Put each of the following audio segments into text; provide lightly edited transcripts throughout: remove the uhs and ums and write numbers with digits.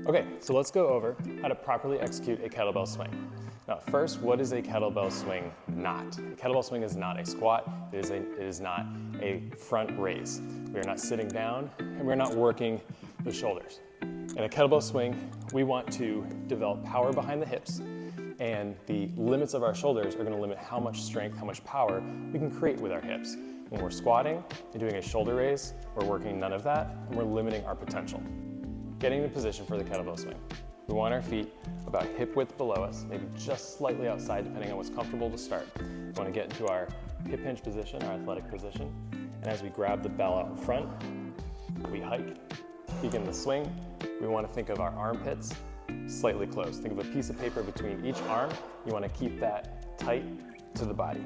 Okay, so let's go over how to properly execute a kettlebell swing. Now, first, what is a kettlebell swing not? A kettlebell swing is not a squat, it is not a front raise. We are not sitting down, and we're not working the shoulders. In a kettlebell swing, we want to develop power behind the hips, and the limits of our shoulders are gonna limit how much strength, how much power we can create with our hips. When we're squatting and doing a shoulder raise, we're working none of that, and we're limiting our potential. Getting the position for the kettlebell swing. We want our feet about hip width below us, maybe just slightly outside depending on what's comfortable to start. We want to get into our hip hinge position, our athletic position, and as we grab the bell out in front, we hike, begin the swing. We want to think of our armpits slightly closed. Think of a piece of paper between each arm. You want to keep that tight to the body.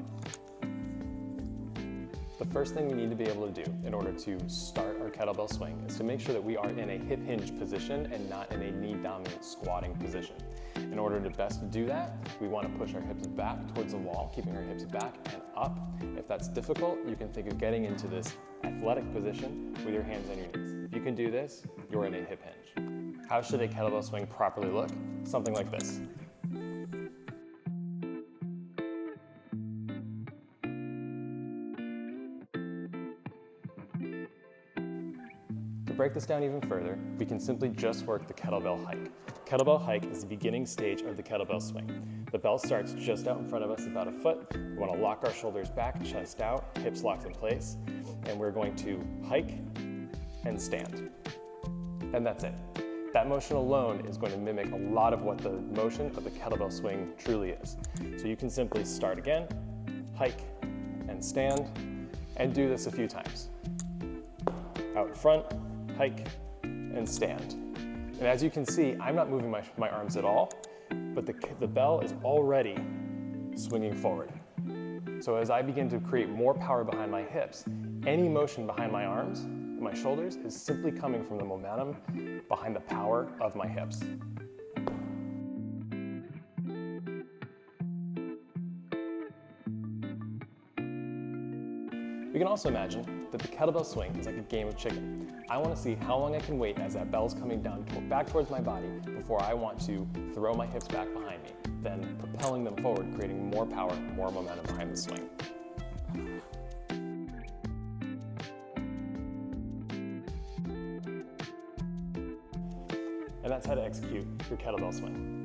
The first thing we need to be able to do in order to start our kettlebell swing is to make sure that we are in a hip hinge position and not in a knee dominant squatting position. In order to best do that, we want to push our hips back towards the wall, keeping our hips back and up. If that's difficult, you can think of getting into this athletic position with your hands on your knees. If you can do this, you're in a hip hinge. How should a kettlebell swing properly look? Something like this. To break this down even further, we can simply just work the kettlebell hike. Kettlebell hike is the beginning stage of the kettlebell swing. The bell starts just out in front of us, about a foot. We want to lock our shoulders back, chest out, hips locked in place, and we're going to hike and stand. And that's it. That motion alone is going to mimic a lot of what the motion of the kettlebell swing truly is. So you can simply start again, hike and stand, and do this a few times. Out in front, hike, and stand. And as you can see, I'm not moving my arms at all, but the bell is already swinging forward. So as I begin to create more power behind my hips, any motion behind my arms and my shoulders is simply coming from the momentum behind the power of my hips. We can also imagine that the kettlebell swing is like a game of chicken. I want to see how long I can wait as that bell's coming down back towards my body before I want to throw my hips back behind me, then propelling them forward, creating more power, more momentum behind the swing. And that's how to execute your kettlebell swing.